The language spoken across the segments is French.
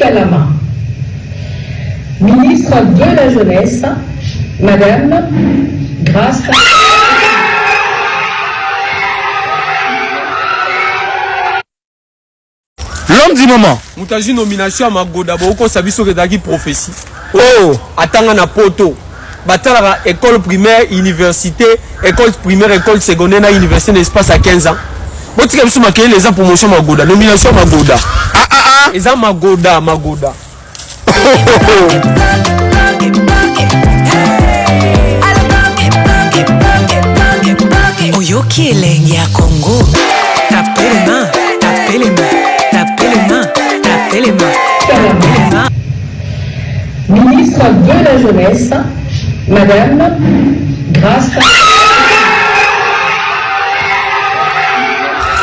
Kalama, ministre de la Jeunesse, Madame Grace. L'homme du moment. Moutaji nomination à Magoda, Boko Sabiso Redagi prophétie. Oh, attends na poto. Batala école primaire, université, école primaire, école secondaire, na université d'espace à 15 ans. Bon, tu as vu marqué les ans promotion Magoda, nomination Magoda. Les ans Magoda. Oyoki elengi ya Congo. Tapez les mains, tapez les mains, tapez les mains, tapez les mains, tapez les mains. Ministre de la Jeunesse, Madame Grace.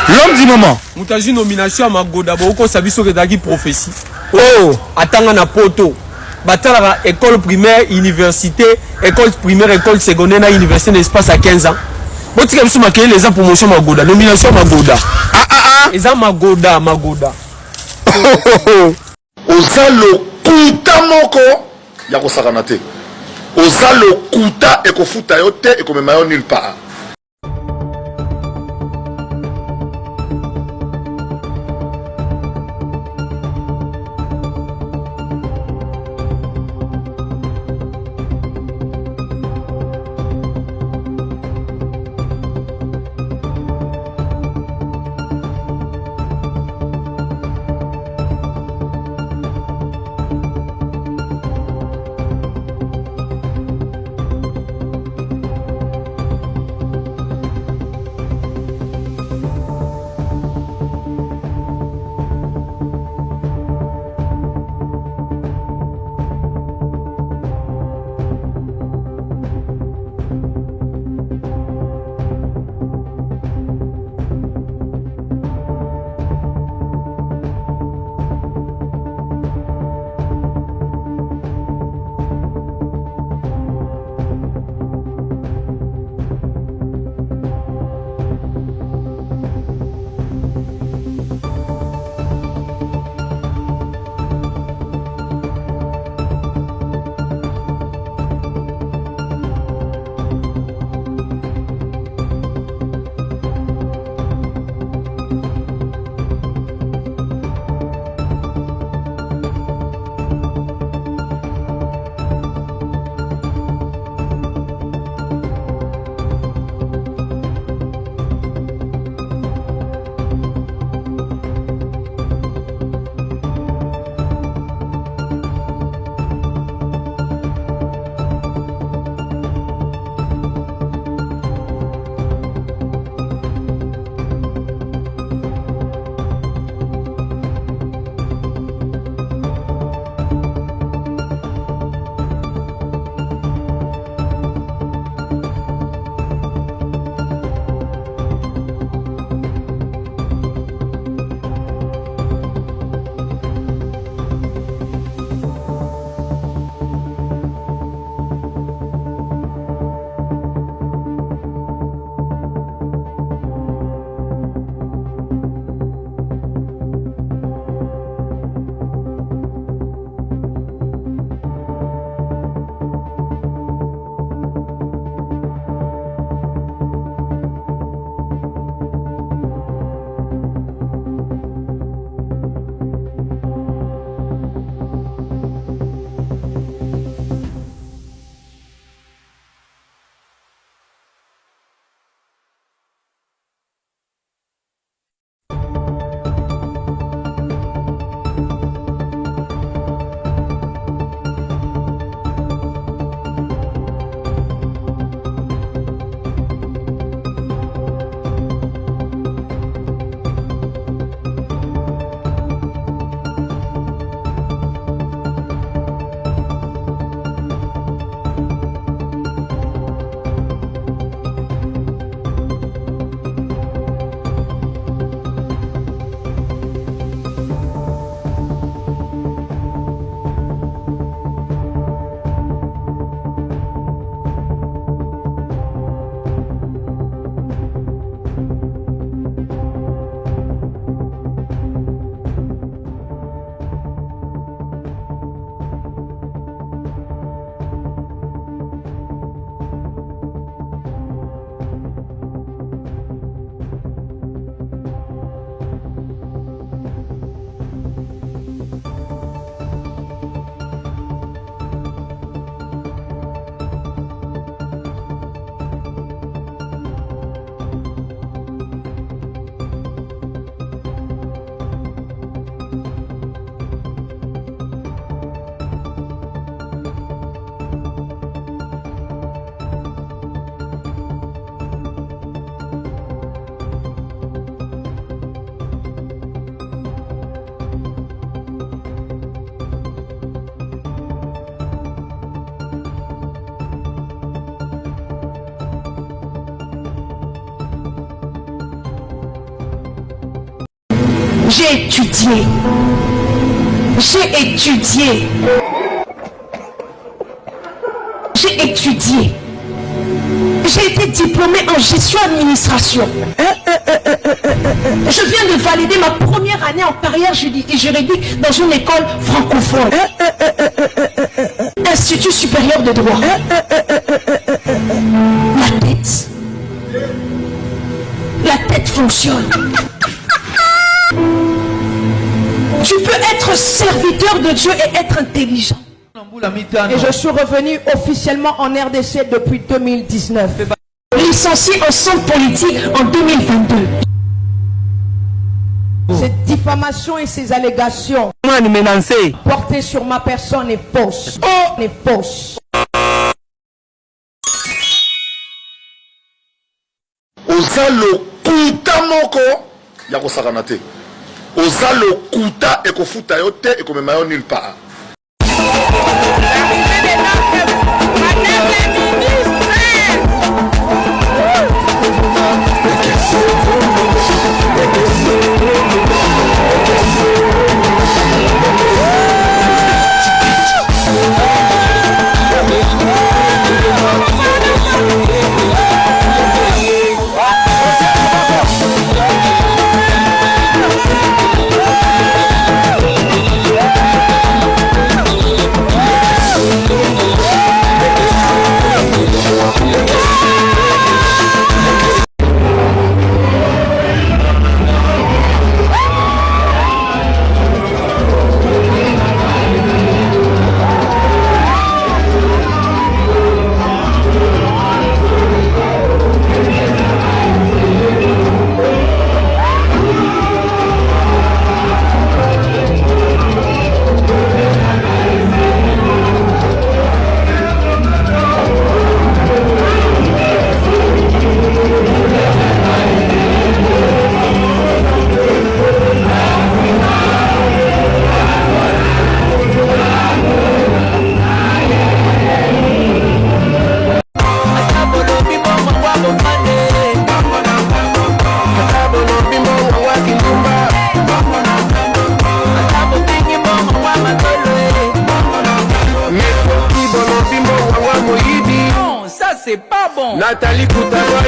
L'homme du moment. Moutaji nomination à Magoda, Boko Sabiso Redagi prophétie. Oh, attends na poto. Batala école primaire, université, école primaire, école secondaire, na université d'espace à 15 ans. Bon, tu as vu marqué les ans promotion Magoda, nomination Magoda. Les ans Magoda. Oza lokuta moko ya kosakana te. Oza lokuta ekofuta yo te ekomema yo nulle part. J'ai étudié. J'ai étudié. J'ai étudié. J'ai été diplômée en gestion administration. Je viens de valider ma première année en carrière juridique dans une école francophone. Institut supérieur de droit. La tête fonctionne. Tu peux être serviteur de Dieu et être intelligent. Et je suis revenu officiellement en RDC depuis 2019. Licencié en sciences politiques en 2022. Cette diffamation et ces allégations portées sur ma personne est fausse. Est fausse. Oza lokuta moko ya kosakana te. Oza lokuta ekofuta yo te ekomema yo nulle part. C'est pas bon. Nathalie Koutawa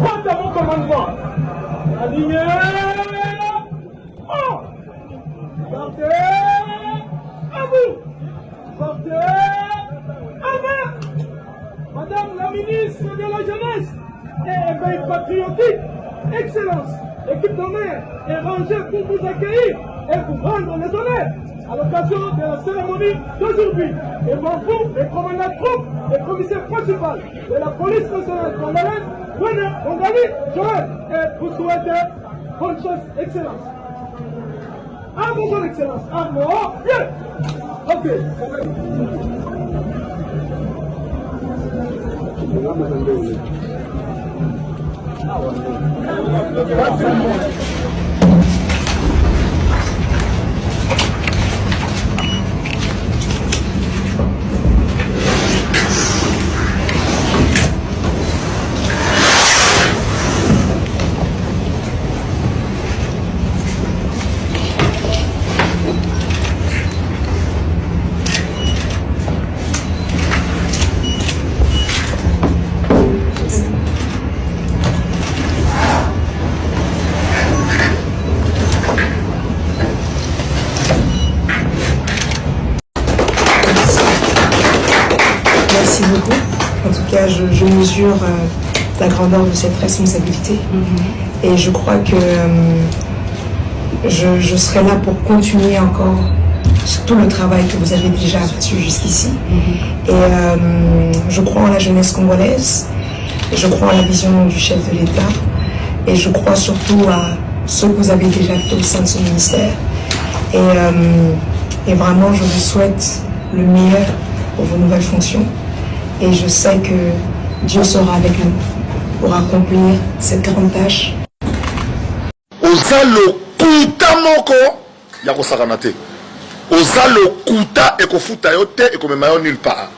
Porte à mon commandement. Aligné. Portez. À vous. Portez. À main. Madame la ministre de la Jeunesse et éveil patriotique, Excellence, équipe d'honneur est rangée pour vous accueillir et vous rendre les honneurs à l'occasion de la cérémonie d'aujourd'hui. Et moi, vous, les commandants de troupes, les commissaires principaux de la police nationale congolaise, Congali, Joël, et vous souhaitez bonne chance, Excellence. À vous, bonne Excellence. À moi, bien. Ok. Merci beaucoup. En tout cas, je mesure la grandeur de cette responsabilité. Et je crois que je serai là pour continuer encore tout le travail que vous avez déjà abattu jusqu'ici. Et je crois en la jeunesse congolaise. Je crois en la vision du chef de l'État. Et je crois surtout ce que vous avez déjà fait au sein de ce ministère. Et vraiment, je vous souhaite le meilleur pour vos nouvelles fonctions. Et je sais que Dieu sera avec nous pour accomplir cette grande tâche. Oza lokuta moko ya kosakana te. Oza lokuta ekofuta yo te ekomema yo nulle part.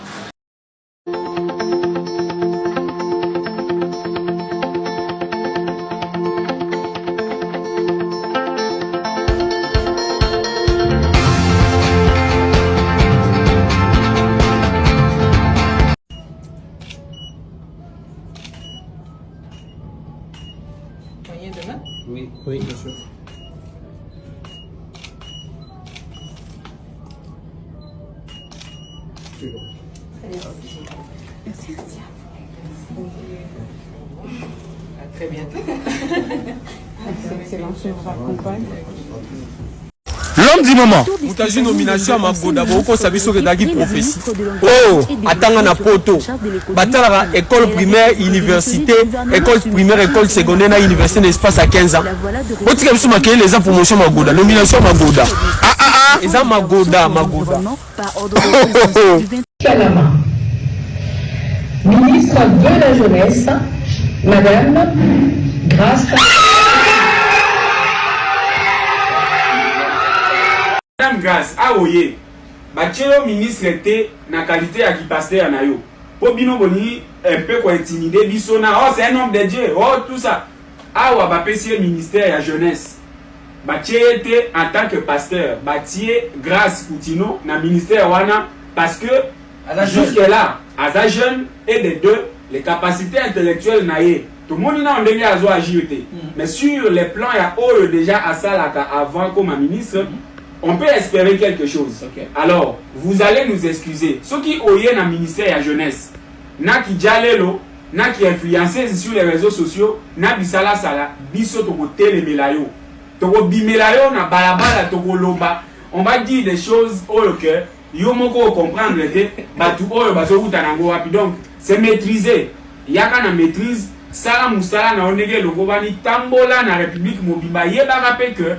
Oui, oui, bien sûr. C'est bon. Merci. À très bientôt. Excellent, je vous accompagne. L'homme du moment. Mutaji nomination Magoda boko sabiso ke dagi prophétie. Oh, atanga na poto. Batala école primaire, université, école primaire, école secondaire na université d'espace à 15 ans. Otika biso makele les promotion Magoda, nomination Magoda. Eza Magoda. Kalama, ministre de la Jeunesse, Madame Grâce. Madame Grâce, aoye, bachelo ministre était na qualité à qui pasteur na yo. Po bino boni un peu quoi intimider bisona. Oh, c'est un homme de Dieu. Oh, tout ça. Awa ba pesier ministère ya jeunesse. Bachelo était en tant que pasteur, batier Grâce Coutino na ministère wana parce que jusque là, à sa jeune et des deux, les capacités intellectuelles na ye. Tout le monde n'a pas besoin d'agir. Mais sur les plans, il y a déjà à ça avant comme ministre. On peut espérer quelque chose. Okay. Alors, vous allez nous excuser. Ceux qui ont eu un ministère de la jeunesse, n'a qui jalelo, n'a qui influencé sur les réseaux sociaux, n'a bisala sala, biso toko tele melayo. Toko bimelayo na balabala toko loba. On va dire des choses au cœur. Yo moko comprendre que batu oyo baso utanango wapi. Donc, c'est maîtrisé. Yaka na maîtrise. Sala musala na onege logobani tambola na République mobimba yeba rappé que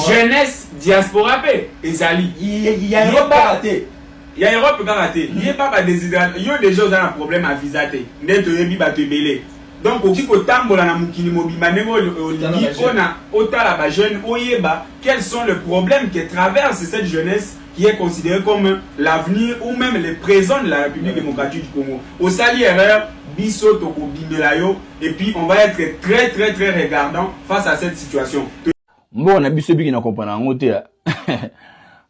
jeunesse diaspora pe ezali il y a Europe raté. Il y a Europe raté. Il y a pas des il y a des gens qui ont un problème à visater. Neto yebi ba te belé. Donc au kiko tambola na mukini mobimba nego on a otala ba jeune oyeba quels sont les problèmes que traverse cette jeunesse qui est considérée comme l'avenir ou même le présent de la République démocratique du Congo. Au sali erreur biso toko bimelayo et puis on va être très très très regardant face à cette situation. Bon, on a biso biki na comprendre ngote ya.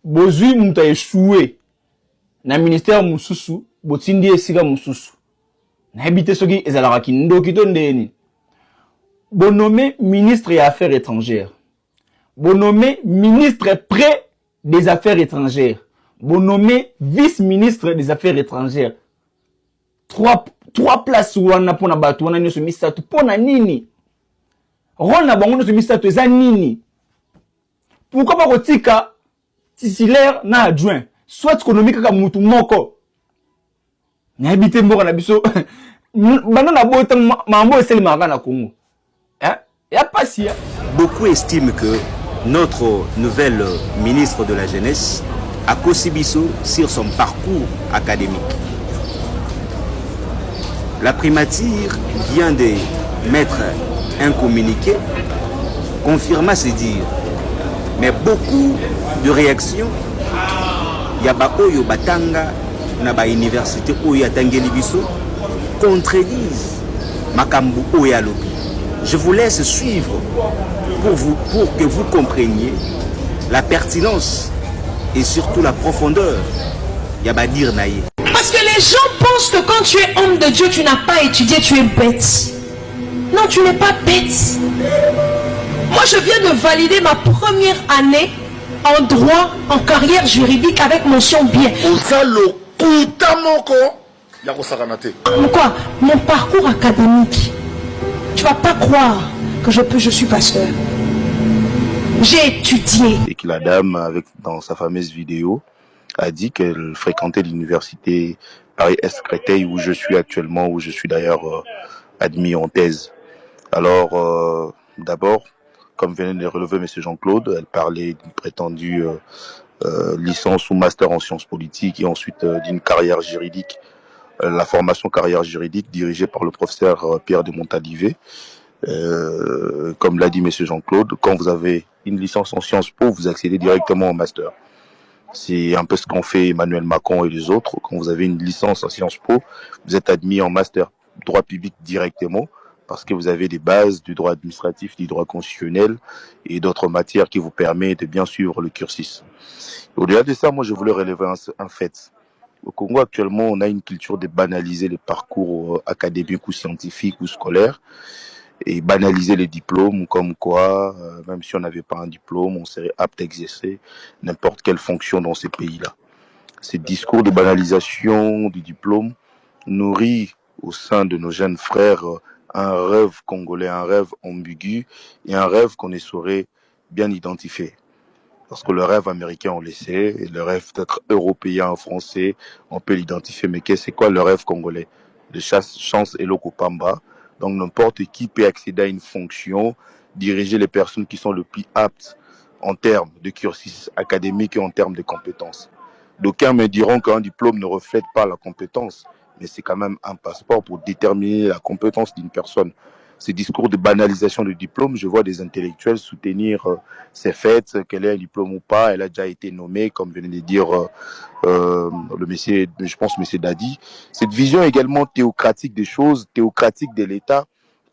Bozui muta échoué na ministère mususu, botindi esika mususu. Na habité soki ezalaka kindoki to ndeni. Bonommé ministre des Affaires étrangères. Bonommé ministre près des Affaires étrangères. Bonommé vice-ministre des Affaires étrangères. Trois places wana pona batu wana nyoso misatu pona nini? Rona bango nyoso misatu eza nini? Pourquoi pas kotika titulaire na adjoint? Soit économique kaka mutu moko. Na habité mboka na biso. Bana na bota mambo eseli maka na Congo. Hein? Ya pasi ya. Beaucoup estiment que notre nouvelle ministre de la Jeunesse a Kosibiso sur son parcours académique. La primature vient de mettre un communiqué confirmant ces dires. Mais beaucoup de réactions, Yaba Oyo Batanga, Naba Université Oya Tangelibiso, contredisent Makambu Oya Lobi. Je vous laisse suivre pour que vous compreniez la pertinence et surtout la profondeur. Yaba dire Naye. Parce que les gens pensent que quand tu es homme de Dieu, tu n'as pas étudié, tu es bête. Non, tu n'es pas bête. Moi, je viens de valider ma première année en droit, en carrière juridique avec mention bien. Quoi? Mon parcours académique. Tu vas pas croire que je suis pasteur. J'ai étudié. Et que la dame, dans sa fameuse vidéo, a dit qu'elle fréquentait l'université Paris-Est Créteil où je suis actuellement, où je suis d'ailleurs admis en thèse. Alors, d'abord, comme venait de le relever M. Jean-Claude, elle parlait d'une prétendue licence ou master en sciences politiques et ensuite d'une carrière juridique, la formation carrière juridique dirigée par le professeur Pierre de Montalivet. Comme l'a dit M. Jean-Claude, quand vous avez une licence en Sciences Po, vous accédez directement au master. C'est un peu ce qu'ont fait Emmanuel Macron et les autres. Quand vous avez une licence en Sciences Po, vous êtes admis en master droit public directement parce que vous avez des bases du droit administratif, du droit constitutionnel et d'autres matières qui vous permettent de bien suivre le cursus. Au-delà de ça, moi je voulais relever un fait. Au Congo actuellement, on a une culture de banaliser les parcours académiques ou scientifiques ou scolaires et banaliser les diplômes, comme quoi, même si on n'avait pas un diplôme, on serait apte à exercer n'importe quelle fonction dans ces pays-là. Ces discours de banalisation du diplôme nourrit au sein de nos jeunes frères un rêve congolais, un rêve ambigu et un rêve qu'on ne saurait bien identifier. Parce que le rêve américain, on le sait, et le rêve peut-être européen, français, on peut l'identifier. Mais c'est quoi le rêve congolais? De chance et Lokopamba. Donc n'importe qui peut accéder à une fonction, diriger les personnes qui sont le plus aptes en termes de cursus académique et en termes de compétences. D'aucuns me diront qu'un diplôme ne reflète pas la compétence, mais c'est quand même un passeport pour déterminer la compétence d'une personne. Ces discours de banalisation du diplôme, je vois des intellectuels soutenir ces faits, qu'elle ait un diplôme ou pas, elle a déjà été nommée, comme venait de dire le monsieur, je pense monsieur Dadi. Cette vision également théocratique des choses, théocratique de l'État,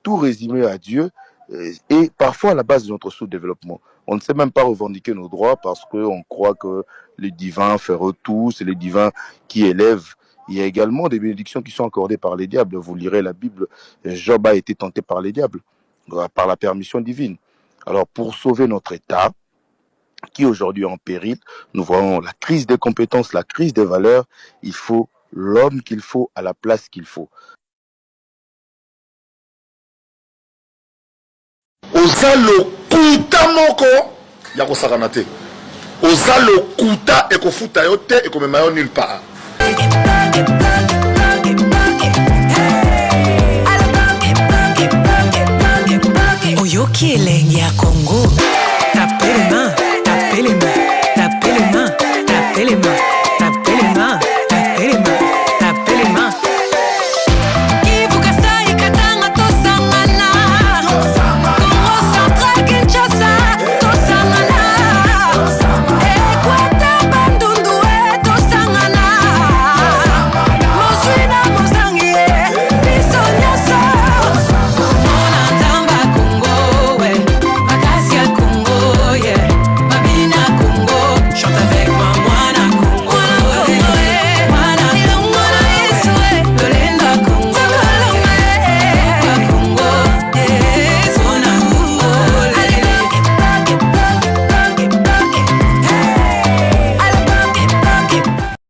tout résumé à Dieu, et parfois à la base de notre sous-développement. On ne sait même pas revendiquer nos droits parce qu'on croit que le divin fait tout, c'est le divin qui élève. Il y a également des bénédictions qui sont accordées par les diables. Vous lirez la Bible, Job a été tenté par les diables, par la permission divine. Alors pour sauver notre État, qui aujourd'hui est en péril, nous voyons la crise des compétences, la crise des valeurs, il faut l'homme qu'il faut à la place qu'il faut. Oza lokuta moko ya kosakana te. Oza lokuta ekofuta yo te ekomema yo nulle part. Oyoki elenge ya Congo.